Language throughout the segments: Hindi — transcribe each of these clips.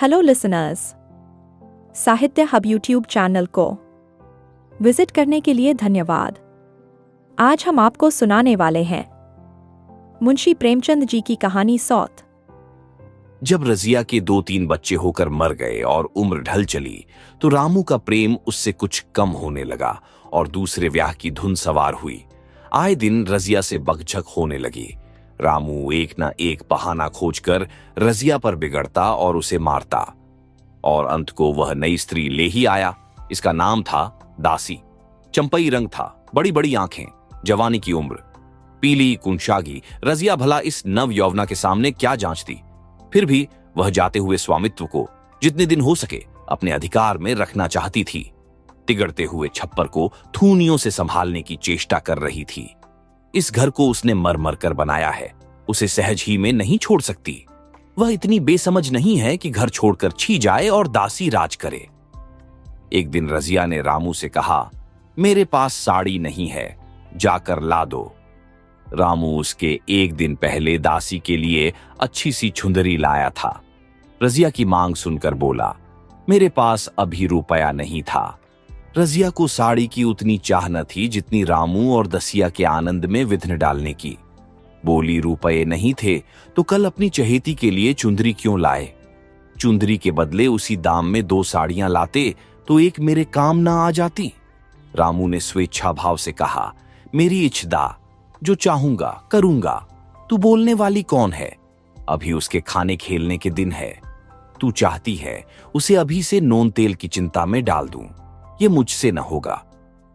हेलो लिसनर्स, साहित्य हब यूट्यूब चैनल को विजिट करने के लिए धन्यवाद। आज हम आपको सुनाने वाले हैं मुंशी प्रेमचंद जी की कहानी सौत। जब रजिया के 2-3 बच्चे होकर मर गए और उम्र ढल चली तो रामू का प्रेम उससे कुछ कम होने लगा और दूसरे ब्याह की धुन सवार हुई। आए दिन रजिया से बकझक होने लगी। रामू एक ना एक बहाना खोजकर रजिया पर बिगड़ता और उसे मारता और अंत को वह नई स्त्री ले ही आया। इसका नाम था दासी। चंपई रंग था, बड़ी बड़ी आंखें, जवानी की उम्र, पीली कुंशागी। रजिया भला इस नव यौवना के सामने क्या जांचती। फिर भी वह जाते हुए स्वामित्व को जितने दिन हो सके अपने अधिकार में रखना चाहती थी। तिगड़ते हुए छप्पर को थूनियों से संभालने की चेष्टा कर रही थी। इस घर को उसने मर मर कर बनाया है, उसे सहज ही में नहीं छोड़ सकती। वह इतनी बेसमझ नहीं है कि घर छोड़कर छी जाए और दासी राज करे। एक दिन रजिया ने रामू से कहा, मेरे पास साड़ी नहीं है, जाकर ला दो। रामू उसके एक दिन पहले दासी के लिए अच्छी सी छुंदरी लाया था। रजिया की मांग सुनकर बोला, मेरे पास अभी रुपया नहीं था। रजिया को साड़ी की उतनी चाह न थी जितनी रामू और दसिया के आनंद में विघ्न डालने की। बोली, रुपये नहीं थे तो कल अपनी चहेती के लिए चुंदरी क्यों लाए। चुंदरी के बदले उसी दाम में 2 साड़ियां लाते तो एक मेरे काम ना आ जाती। रामू ने स्वेच्छा भाव से कहा, मेरी इच्छा, जो चाहूंगा करूंगा। तू बोलने वाली कौन है? अभी उसके खाने खेलने के दिन है। तू चाहती है उसे अभी से नोन तेल की चिंता में डाल दूं। ये मुझसे न होगा।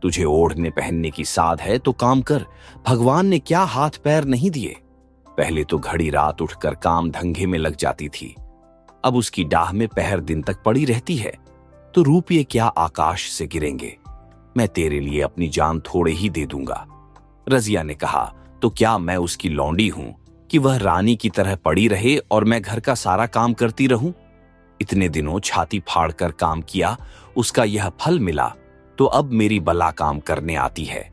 तुझे ओढ़ने पहनने की साध है तो काम कर। भगवान ने क्या हाथ पैर नहीं दिए। पहले तो घड़ी रात उठकर काम धंधे में लग जाती थी, अब उसकी डाह में पहर दिन तक पड़ी रहती है। तो रुपये क्या आकाश से गिरेंगे। मैं तेरे लिए अपनी जान थोड़े ही दे दूंगा। रजिया ने कहा, तो क्या मैं उसकी लौंडी हूं कि वह रानी की तरह पड़ी रहे और मैं घर का सारा काम करती रहूं? इतने दिनों छाती फाड़ कर काम किया, उसका यह फल मिला तो अब मेरी बला काम करने आती है।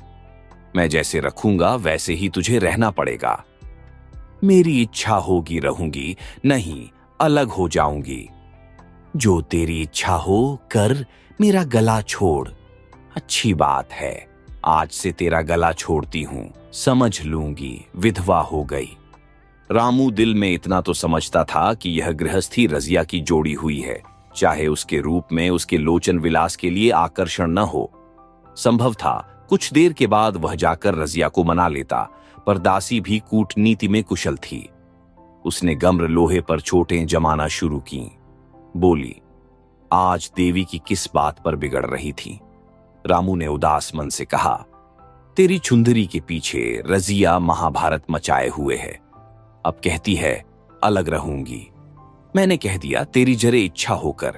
मैं जैसे रखूंगा वैसे ही तुझे रहना पड़ेगा। मेरी इच्छा होगी रहूंगी, नहीं अलग हो जाऊंगी। जो तेरी इच्छा हो कर, मेरा गला छोड़। अच्छी बात है, आज से तेरा गला छोड़ती हूं, समझ लूंगी विधवा हो गई। रामू दिल में इतना तो समझता था कि यह गृहस्थी रजिया की जोड़ी हुई है, चाहे उसके रूप में उसके लोचन विलास के लिए आकर्षण न हो। संभव था कुछ देर के बाद वह जाकर रजिया को मना लेता, पर दासी भी कूटनीति में कुशल थी। उसने गम्र लोहे पर चोटें जमाना शुरू की। बोली, आज देवी की किस बात पर बिगड़ रही थी? रामू ने उदास मन से कहा, तेरी छुंदरी के पीछे रजिया महाभारत मचाए हुए है। अब कहती है अलग रहूंगी। मैंने कह दिया तेरी जरे इच्छा होकर।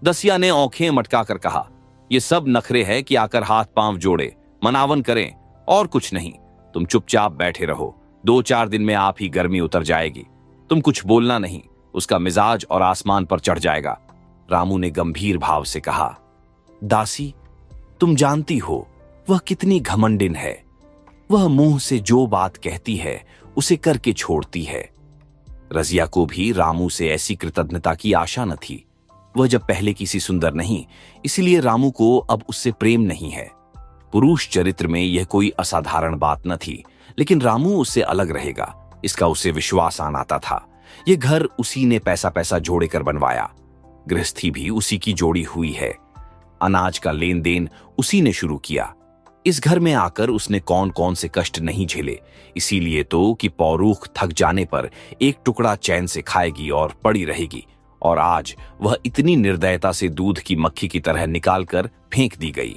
दसिया ने आंखें मटकाकर कहा, ये सब नखरे है कि आकर हाथ पांव जोड़े मनावन करें और कुछ नहीं। तुम चुपचाप बैठे रहो, 2-4 दिन में आप ही गर्मी उतर जाएगी। तुम कुछ बोलना नहीं, उसका मिजाज और आसमान पर चढ़ जाएगा। रामू ने गंभीर भाव से कहा, दासी तुम जानती हो वह कितनी घमंडिन है। वह मुंह से जो बात कहती है उसे करके छोड़ती है। रजिया को भी रामू से ऐसी कृतज्ञता की आशा न थी। वह जब पहले किसी सुंदर नहीं, इसलिए रामू को अब उससे प्रेम नहीं है। पुरुष चरित्र में यह कोई असाधारण बात न थी, लेकिन रामू उससे अलग रहेगा, इसका उसे विश्वास आना था। यह घर उसी ने पैसा पैसा जोड़े कर बनवाया। गृहस्थी भी उसी की जोड़ी हुई है। अनाज का लेन देन उसी ने शुरू किया। इस घर में आकर उसने कौन कौन से कष्ट नहीं झेले, इसीलिए तो कि पौरूख थक जाने पर एक टुकड़ा चैन से खाएगी और पड़ी रहेगी। और आज वह इतनी निर्दयता से दूध की मक्खी की तरह निकालकर फेंक दी गई।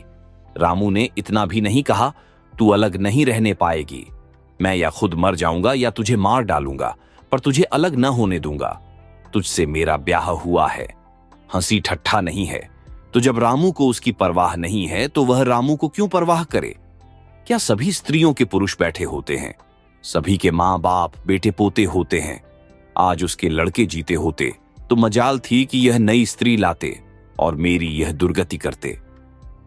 रामू ने इतना भी नहीं कहा, तू अलग नहीं रहने पाएगी। मैं या खुद मर जाऊंगा या तुझे मार डालूंगा, पर तुझे अलग न होने दूंगा। तुझसे मेरा ब्याह हुआ है, हंसी ठट्ठा नहीं है। तो जब रामू को उसकी परवाह नहीं है तो वह रामू को क्यों परवाह करे? क्या सभी स्त्रियों के पुरुष बैठे होते हैं? सभी के माँ बाप बेटे पोते होते हैं। आज उसके लड़के जीते होते तो मजाल थी कि यह नई स्त्री लाते और मेरी यह दुर्गति करते।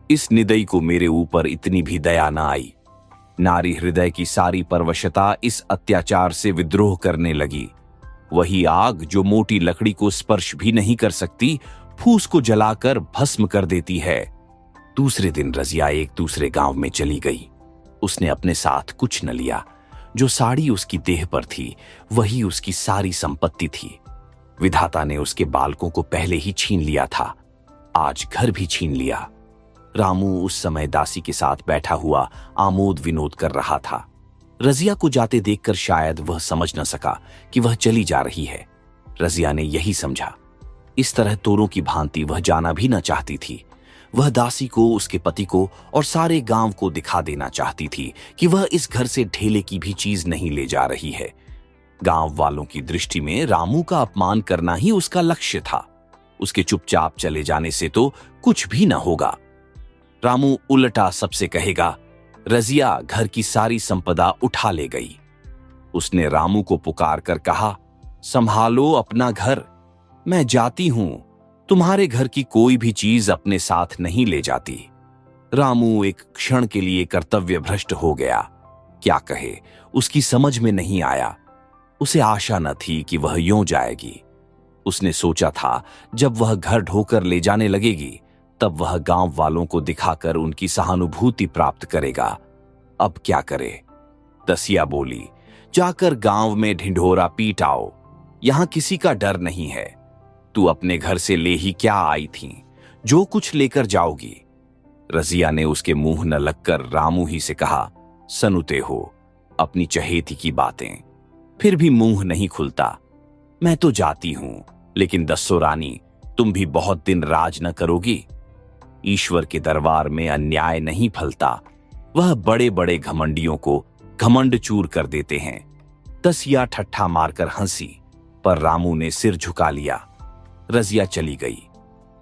इस निदई को मेरे ऊपर इतनी भी दया न आई। नारी हृदय की सारी परवशता इस अत्याचार से विद्रोह करने लगी। वही आग जो मोटी लकड़ी को स्पर्श भी नहीं कर सकती, फूस को जलाकर भस्म कर देती है। दूसरे दिन रजिया एक दूसरे गांव में चली गई। उसने अपने साथ कुछ न लिया। जो साड़ी उसकी देह पर थी वही उसकी सारी संपत्ति थी। विधाता ने उसके बालकों को पहले ही छीन लिया था, आज घर भी छीन लिया। रामू उस समय दासी के साथ बैठा हुआ आमोद विनोद कर रहा था। रजिया को जाते देखकर शायद वह समझ न सका कि वह चली जा रही है। रजिया ने यही समझा। इस तरह तोरों की भांति वह जाना भी न चाहती थी। वह दासी को, उसके पति को और सारे गांव को दिखा देना चाहती थी कि वह इस घर से ढेले की भी चीज नहीं ले जा रही है। गांव वालों की दृष्टि में रामू का अपमान करना ही उसका लक्ष्य था। उसके चुपचाप चले जाने से तो कुछ भी न होगा। रामू उल्टा सबसे कहेगा, रजिया घर की सारी संपदा उठा ले गई। उसने रामू को पुकार कर कहा, संभालो अपना घर, मैं जाती हूं, तुम्हारे घर की कोई भी चीज अपने साथ नहीं ले जाती। रामू एक क्षण के लिए कर्तव्य भ्रष्ट हो गया। क्या कहे, उसकी समझ में नहीं आया। उसे आशा न थी कि वह यूं जाएगी। उसने सोचा था जब वह घर ढोकर ले जाने लगेगी तब वह गांव वालों को दिखाकर उनकी सहानुभूति प्राप्त करेगा। अब क्या करे? दसिया बोली, जाकर गांव में ढिंढोरा पीट आओ, यहां किसी का डर नहीं है। तू अपने घर से ले ही क्या आई थी, जो कुछ लेकर जाओगी। रजिया ने उसके मुंह न लगकर रामू ही से कहा, सनुते हो अपनी चहेती की बातें, फिर भी मुंह नहीं खुलता। मैं तो जाती हूं, लेकिन दस्सो रानी, तुम भी बहुत दिन राज न करोगी। ईश्वर के दरबार में अन्याय नहीं फलता। वह बड़े बड़े घमंडियों को घमंड चूर कर देते हैं। दसिया ठट्ठा मारकर हंसी, पर रामू ने सिर झुका लिया। रजिया चली गई।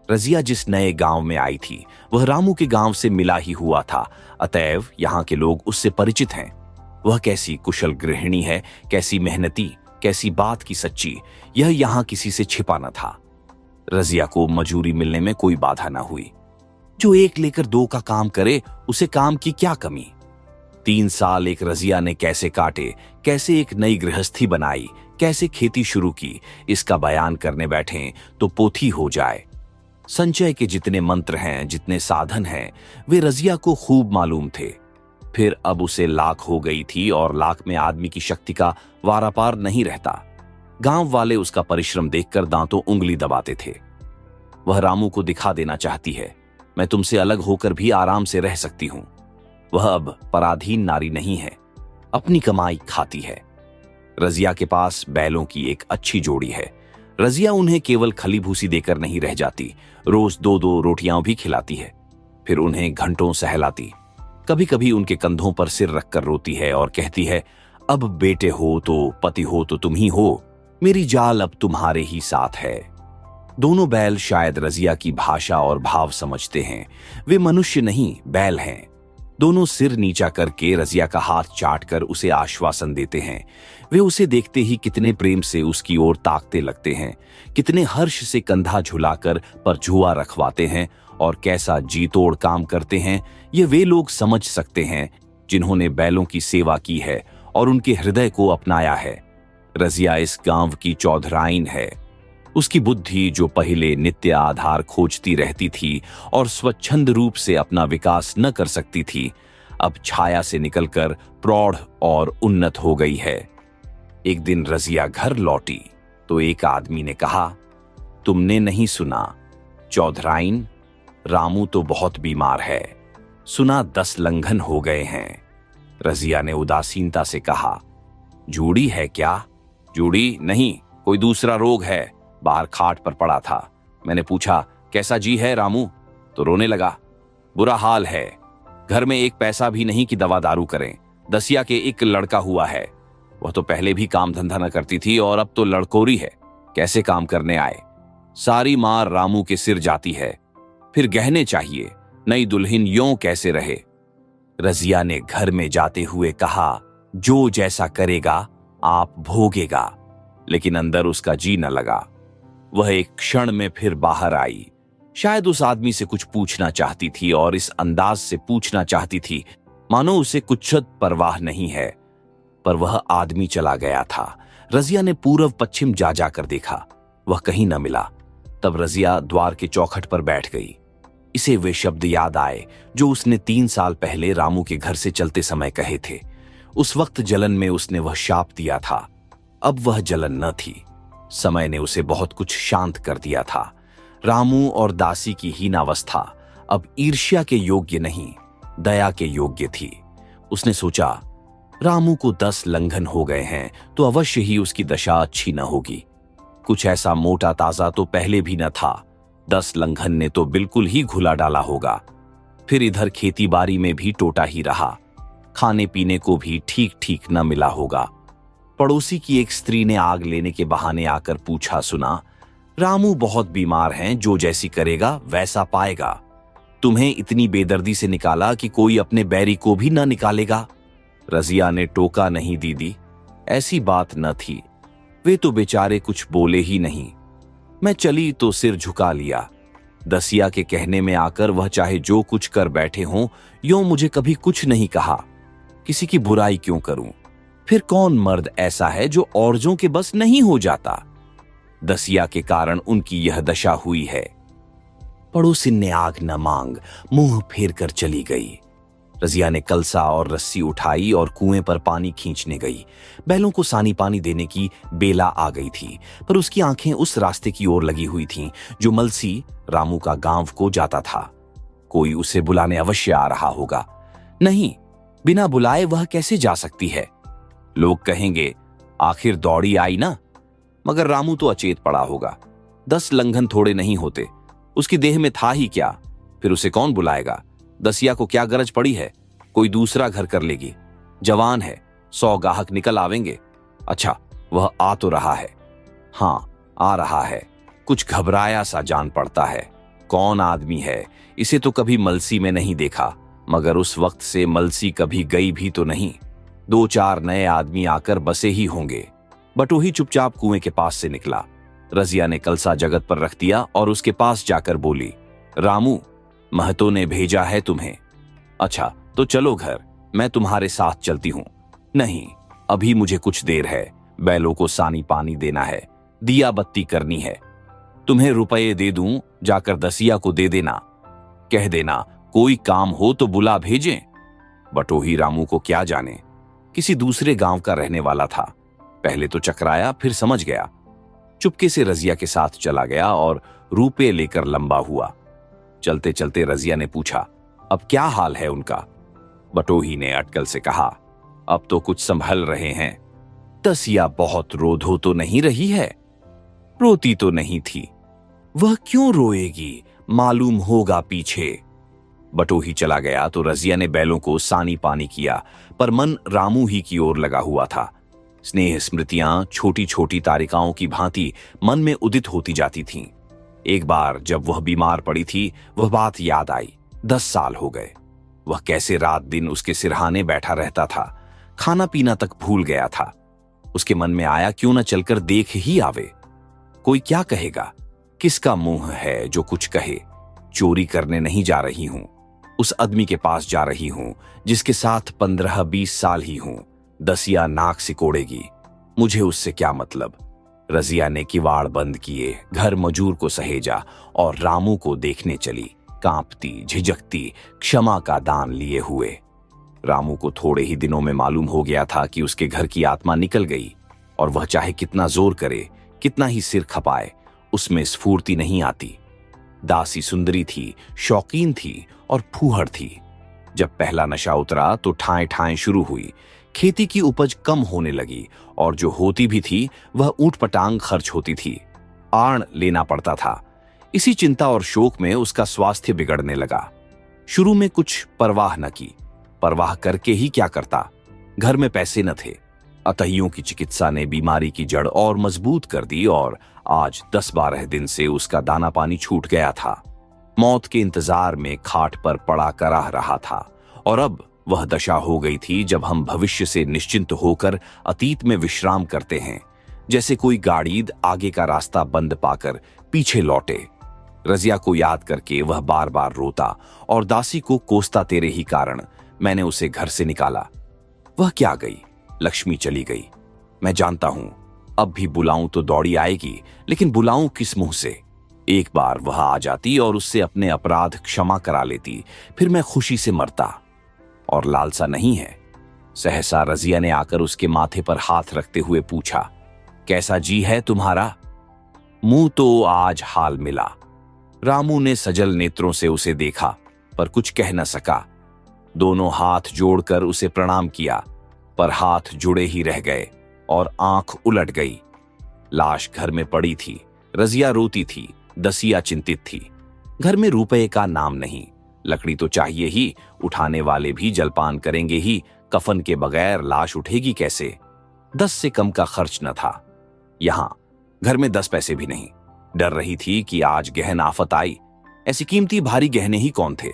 रजिया जिस नए गांव में आई थी वह रामू के गांव से मिला ही हुआ था, अतएव यहां के लोग उससे परिचित हैं। वह कैसी कुशल गृहिणी है, कैसी मेहनती, कैसी बात की सच्ची, यह यहां किसी से छिपा न था। रजिया को मजूरी मिलने में कोई बाधा न हुई। जो एक लेकर दो का काम करे, उसे काम की क्या कमी। 3 साल एक रजिया ने कैसे काटे, कैसे एक नई गृहस्थी बनाई, कैसे खेती शुरू की, इसका बयान करने बैठे तो पोथी हो जाए। संचय के जितने मंत्र हैं, जितने साधन हैं, वे रजिया को खूब मालूम थे। फिर अब उसे लाख हो गई थी और लाख में आदमी की शक्ति का वारापार नहीं रहता। गांव वाले उसका परिश्रम देखकर दांतों उंगली दबाते थे। वह रामू को दिखा देना चाहती है, मैं तुमसे अलग होकर भी आराम से रह सकती हूं। वह अब पराधीन नारी नहीं है, अपनी कमाई खाती है। रजिया के पास बैलों की एक अच्छी जोड़ी है। रजिया उन्हें केवल खली भूसी देकर नहीं रह जाती, रोज 2-2 रोटियां भी खिलाती है। फिर उन्हें घंटों सहलाती। कभी कभी उनके कंधों पर सिर रखकर रोती है और कहती है, अब बेटे हो तो पति हो तो तुम ही हो, मेरी जाल अब तुम्हारे ही साथ है। दोनों बैल शायद रजिया की भाषा और भाव समझते हैं। वे मनुष्य नहीं, बैल हैं। दोनों सिर नीचा करके रजिया का हाथ चाटकर उसे आश्वासन देते हैं। वे उसे देखते ही कितने प्रेम से उसकी ओर ताकते लगते हैं, कितने हर्ष से कंधा झुलाकर परझुआ रखवाते हैं और कैसा जी तोड़ काम करते हैं, ये वे लोग समझ सकते हैं जिन्होंने बैलों की सेवा की है और उनके हृदय को अपनाया है। रजिया इस गांव की चौधराइन है। उसकी बुद्धि जो पहले नित्य आधार खोजती रहती थी और स्वच्छंद रूप से अपना विकास न कर सकती थी, अब छाया से निकलकर प्रौढ़ और उन्नत हो गई है। एक दिन रजिया घर लौटी तो एक आदमी ने कहा, तुमने नहीं सुना चौधराइन, रामू तो बहुत बीमार है, सुना 10 लंघन हो गए हैं। रजिया ने उदासीनता से कहा, जूड़ी है क्या? जूड़ी नहीं, कोई दूसरा रोग है, बाहर खाट पर पड़ा था। मैंने पूछा, कैसा जी है रामू? तो रोने लगा, बुरा हाल है, घर में एक पैसा भी नहीं कि दवा दारू करें। दसिया के एक लड़का हुआ है, वह तो पहले भी काम धंधा न करती थी और अब तो लड़कोरी है, कैसे काम करने आए। सारी मार रामू के सिर जाती है, फिर गहने चाहिए, नई दुल्हन यों कैसे रहे। रजिया ने घर में जाते हुए कहा, जो जैसा करेगा आप भोगेगा, लेकिन अंदर उसका जी न लगा। वह एक क्षण में फिर बाहर आई। शायद उस आदमी से कुछ पूछना चाहती थी और इस अंदाज से पूछना चाहती थी मानो उसे कुछ परवाह नहीं है, पर वह आदमी चला गया था। रजिया ने पूर्व पश्चिम जा जाकर देखा, वह कहीं न मिला। तब रजिया द्वार के चौखट पर बैठ गई। इसे वे शब्द याद आए जो उसने 3 साल पहले रामू के घर से चलते समय कहे थे। उस वक्त जलन में उसने वह शाप दिया था। अब वह जलन न थी। समय ने उसे बहुत कुछ शांत कर दिया था। रामू और दासी की हीनावस्था अब ईर्ष्या के योग्य नहीं, दया के योग्य थी। उसने सोचा, रामू को 10 लंघन हो गए हैं तो अवश्य ही उसकी दशा अच्छी न होगी। कुछ ऐसा मोटा ताजा तो पहले भी न था। 10 लंघन ने तो बिल्कुल ही घुला डाला होगा। फिर इधर खेती बाड़ी में भी टोटा ही रहा। खाने पीने को भी ठीक ठीक न मिला होगा। पड़ोसी की एक स्त्री ने आग लेने के बहाने आकर पूछा सुना, रामू बहुत बीमार हैं, जो जैसी करेगा वैसा पाएगा। तुम्हें इतनी बेदर्दी से निकाला कि कोई अपने बैरी को भी न निकालेगा। रजिया ने टोका, नहीं दीदी, ऐसी बात न थी। वे तो बेचारे कुछ बोले ही नहीं। मैं चली तो सिर झुका लिया। दसिया के कहने में आकर वह चाहे जो कुछ कर बैठे हों, यों मुझे कभी कुछ नहीं कहा। किसी की बुराई क्यों करूं? फिर कौन मर्द ऐसा है जो औरजों के बस नहीं हो जाता? दसिया के कारण उनकी यह दशा हुई है। पड़ोसिन ने आग न मांग मुंह फेर कर चली गई। रजिया ने कलसा और रस्सी उठाई और कुएं पर पानी खींचने गई। बैलों को सानी पानी देने की बेला आ गई थी, पर उसकी आंखें उस रास्ते की ओर लगी हुई थीं जो मलसी रामू का गांव को जाता था। कोई उसे बुलाने अवश्य आ रहा होगा। नहीं, बिना बुलाए वह कैसे जा सकती है? लोग कहेंगे, आखिर दौड़ी आई ना। मगर रामू तो अचेत पड़ा होगा। 10 लंघन थोड़े नहीं होते। उसकी देह में था ही क्या? फिर उसे कौन बुलाएगा? दसिया को क्या गरज पड़ी है? कोई दूसरा घर कर लेगी। जवान है, 100 गाहक निकल आवेंगे। अच्छा, वह आ तो रहा है। हाँ, आ रहा है। कुछ घबराया सा जान पड़ता है। कौन आदमी है? इसे तो कभी मलसी में नहीं देखा, मगर उस वक्त से मलसी कभी गई भी तो नहीं। 2-4 नए आदमी आकर बसे ही होंगे। बटोही चुपचाप कुएं के पास से निकला। रजिया ने कलसा जगत पर रख दिया और उसके पास जाकर बोली, रामू, महतो ने भेजा है तुम्हें। अच्छा, तो चलो घर, मैं तुम्हारे साथ चलती हूं। नहीं, अभी मुझे कुछ देर है। बैलों को सानी पानी देना है, दिया बत्ती करनी है। तुम्हें रुपये दे दूं, जाकर दसिया को दे देना। कह देना कोई काम हो तो बुला भेजें। बटोही रामू को क्या जाने, किसी दूसरे गांव का रहने वाला था। पहले तो चकराया, फिर समझ गया। चुपके से रजिया के साथ चला गया और रुपये लेकर लंबा हुआ। चलते चलते रजिया ने पूछा, अब क्या हाल है उनका? बटोही ने अटकल से कहा, अब तो कुछ संभल रहे हैं। दसिया बहुत रोधो तो नहीं रही है? रोती तो नहीं थी। वह क्यों रोएगी? मालूम होगा पीछे। बटोही चला गया तो रजिया ने बैलों को सानी पानी किया, पर मन रामू ही की ओर लगा हुआ था। स्नेह स्मृतियां छोटी छोटी तारिकाओं की भांति मन में उदित होती जाती थीं। एक बार जब वह बीमार पड़ी थी, वह बात याद आई। 10 साल हो गए। वह कैसे रात दिन उसके सिरहाने बैठा रहता था। खाना पीना तक भूल गया था। उसके मन में आया, क्यों न चलकर देख ही आवे। कोई क्या कहेगा? किसका मुंह है जो कुछ कहे? चोरी करने नहीं जा रही हूं, उस आदमी के पास जा रही हूं जिसके साथ 15-20 साल ही हूं। दसिया नाक सिकोड़ेगी, मुझे उससे क्या मतलब। रजिया ने किवाड़ बंद किए, घर मजूर को सहेजा और रामू को देखने चली, कांपती झिझकती, क्षमा का दान लिए हुए। रामू को थोड़े ही दिनों में मालूम हो गया था कि उसके घर की आत्मा निकल गई, और वह चाहे कितना जोर करे, कितना ही सिर खपाए, उसमें स्फूर्ति नहीं आती। दासी सुंदरी थी, शौकीन थी और फूहड़ थी। जब पहला नशा उतरा तो ठाएं ठाएं शुरू हुई। खेती की उपज कम होने लगी और जो होती भी थी वह ऊंटपटांग खर्च होती थी। आण लेना पड़ता था। इसी चिंता और शोक में उसका स्वास्थ्य बिगड़ने लगा। शुरू में कुछ परवाह न की, परवाह करके ही क्या करता। घर में पैसे न थे। अतहियों की चिकित्सा ने बीमारी की जड़ और मजबूत कर दी और आज 10-12 दिन से उसका दाना पानी छूट गया था। मौत के इंतजार में खाट पर पड़ा कराह रहा था और अब वह दशा हो गई थी जब हम भविष्य से निश्चिंत होकर अतीत में विश्राम करते हैं, जैसे कोई गाड़ीद आगे का रास्ता बंद पाकर पीछे लौटे। रजिया को याद करके वह बार बार रोता और दासी को कोसता, तेरे ही कारण मैंने उसे घर से निकाला। वह क्या गई, लक्ष्मी चली गई। मैं जानता हूं अब भी बुलाऊं तो दौड़ी आएगी, लेकिन बुलाऊं किस मुंह से? एक बार वह आ जाती और उससे अपने अपराध क्षमा करा लेती, फिर मैं खुशी से मरता। और लालसा नहीं है? सहसा रजिया ने आकर उसके माथे पर हाथ रखते हुए पूछा, कैसा जी है तुम्हारा? मुंह तो आज हाल मिला। रामू ने सजल नेत्रों से उसे देखा, पर कुछ कह न सका। दोनों हाथ जोड़कर उसे प्रणाम किया, पर हाथ जुड़े ही रह गए और आंख उलट गई। लाश घर में पड़ी थी। रजिया रोती थी, दसिया चिंतित थी। घर में रुपए का नाम नहीं। लकड़ी तो चाहिए ही, उठाने वाले भी जलपान करेंगे ही, कफन के बगैर लाश उठेगी कैसे? 10 से कम का खर्च न था। यहां घर में 10 पैसे भी नहीं। डर रही थी कि आज गहन आफत आई। ऐसी कीमती भारी गहने ही कौन थे?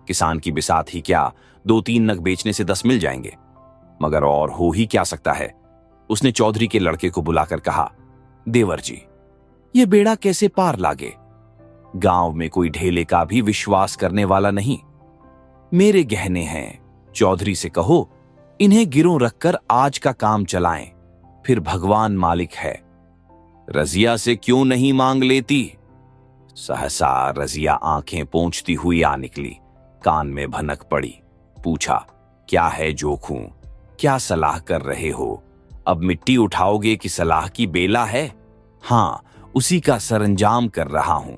किसान की बिसात ही क्या, 2-3 नग बेचने से 10 मिल जाएंगे। मगर और हो ही क्या सकता है? उसने चौधरी के लड़के को बुलाकर कहा, देवर जी, ये बेड़ा कैसे पार लागे? गांव में कोई ढेले का भी विश्वास करने वाला नहीं। मेरे गहने हैं, चौधरी से कहो इन्हें गिरों रखकर आज का काम चलाएं, फिर भगवान मालिक है। रजिया से क्यों नहीं मांग लेती? सहसा रजिया आंखें पोंछती हुई आ निकली, कान में भनक पड़ी। पूछा, क्या है जोखूं? क्या सलाह कर रहे हो? अब मिट्टी उठाओगे कि सलाह की बेला है? हां, उसी का सरंजाम कर रहा हूं।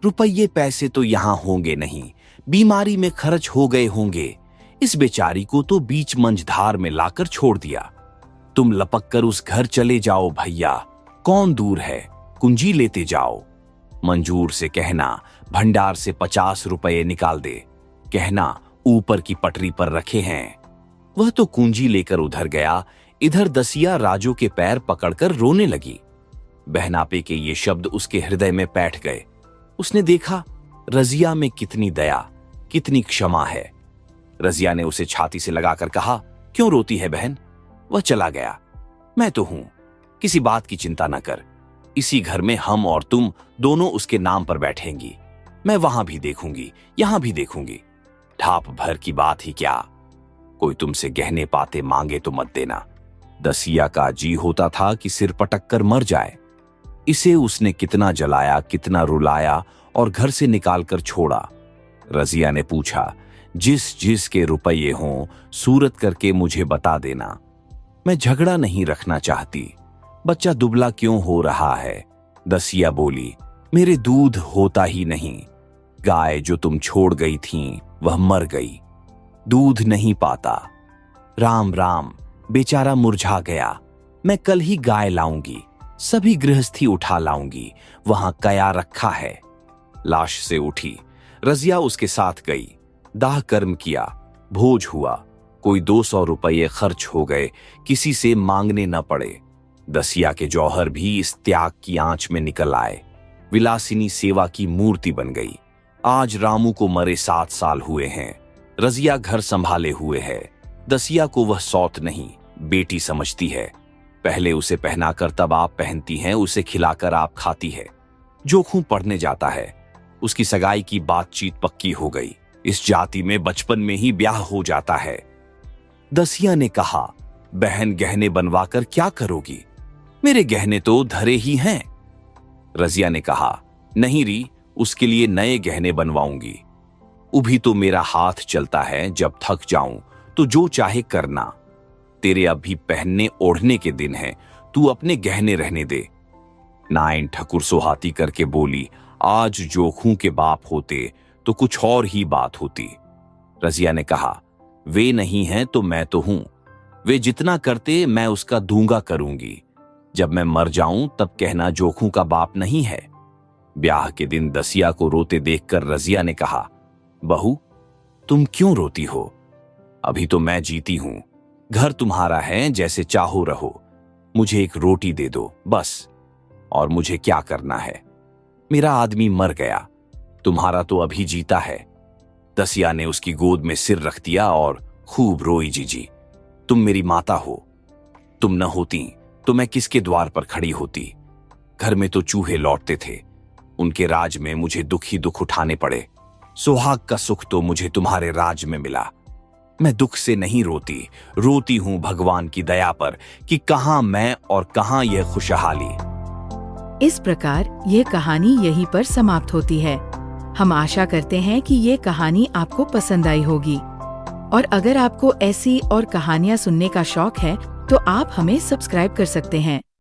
रुपये पैसे तो यहां होंगे नहीं, बीमारी में खर्च हो गए होंगे। इस बेचारी को तो बीच मंझधार में लाकर छोड़ दिया। तुम लपक कर उस घर चले जाओ भैया, कौन दूर है, कुंजी लेते जाओ। मंजूर से कहना भंडार से 50 रुपये निकाल दे। कहना ऊपर की पटरी पर रखे हैं। वह तो कुंजी लेकर उधर गया। इधर दसिया राजू के पैर पकड़कर रोने लगी। बहनापे के ये शब्द उसके हृदय में बैठ गए। उसने देखा रजिया में कितनी दया, कितनी क्षमा है। रजिया ने उसे छाती से लगाकर कहा, क्यों रोती है बहन? वह चला गया, मैं तो हूं, किसी बात की चिंता न कर। इसी घर में हम और तुम दोनों उसके नाम पर बैठेंगी। मैं वहां भी देखूंगी, यहां भी देखूंगी। ढाप भर की बात ही क्या। कोई तुमसे गहने पाते मांगे तो मत देना। दसिया का जी होता था कि सिर पटक कर मर जाए। इसे उसने कितना जलाया, कितना रुलाया और घर से निकालकर छोड़ा। रजिया ने पूछा, जिस जिस के रुपये हों सूरत करके मुझे बता देना। मैं झगड़ा नहीं रखना चाहती। बच्चा दुबला क्यों हो रहा है? दसिया बोली, मेरे दूध होता ही नहीं। गाय जो तुम छोड़ गई थी वह मर गई, दूध नहीं पाता। राम राम, बेचारा मुरझा गया। मैं कल ही गाय लाऊंगी, सभी गृहस्थी उठा लाऊंगी, वहां कया रखा है। लाश से उठी। रजिया उसके साथ गई। दाह कर्म किया, भोज हुआ। कोई 200 रुपये खर्च हो गए, किसी से मांगने न पड़े। दसिया के जौहर भी इस त्याग की आंच में निकल आए। विलासिनी सेवा की मूर्ति बन गई। आज रामू को मरे 7 साल हुए हैं। रजिया घर संभाले हुए है। दसिया को वह सौत नहीं, बेटी समझती है। पहले उसे पहनाकर तब आप पहनती हैं, उसे खिलाकर आप खाती है। जोखूं पढ़ने जाता है। उसकी सगाई की बातचीत पक्की हो गई। इस जाति में बचपन में ही ब्याह हो जाता है। दसिया ने कहा, बहन गहने बनवाकर क्या करोगी? मेरे गहने तो धरे ही हैं। रजिया ने कहा, नहीं री, उसके लिए नए गहने बनवाऊंगी। उभी तो मेरा हाथ चलता है, जब थक जाऊं तो जो चाहे करना। तेरे अभी पहनने ओढ़ने के दिन हैं, तू अपने गहने रहने दे। नाइन ठकुर सोहाती करके बोली, आज जोखूं के बाप होते तो कुछ और ही बात होती। रजिया ने कहा, वे नहीं हैं तो मैं तो हूं। वे जितना करते मैं उसका दूंगा करूंगी। जब मैं मर जाऊं तब कहना जोखूं का बाप नहीं है। ब्याह के दिन दसिया को रोते देखकर रजिया ने कहा, बहू तुम क्यों रोती हो? अभी तो मैं जीती हूं। घर तुम्हारा है, जैसे चाहो रहो। मुझे एक रोटी दे दो बस। और मुझे क्या करना है? मेरा आदमी मर गया, तुम्हारा तो अभी जीता है। दसिया ने उसकी गोद में सिर रख दिया और खूब रोई। जीजी, तुम मेरी माता हो। तुम न होती तो मैं किसके द्वार पर खड़ी होती? घर में तो चूहे लौटते थे। उनके राज में मुझे दुख ही दुख उठाने पड़े। सुहाग का सुख तो मुझे तुम्हारे राज में मिला। मैं दुख से नहीं रोती, रोती हूँ भगवान की दया पर कि कहाँ मैं और कहाँ यह खुशहाली। इस प्रकार ये कहानी यहीं पर समाप्त होती है। हम आशा करते हैं कि ये कहानी आपको पसंद आई होगी, और अगर आपको ऐसी और कहानियाँ सुनने का शौक है तो आप हमें सब्सक्राइब कर सकते हैं।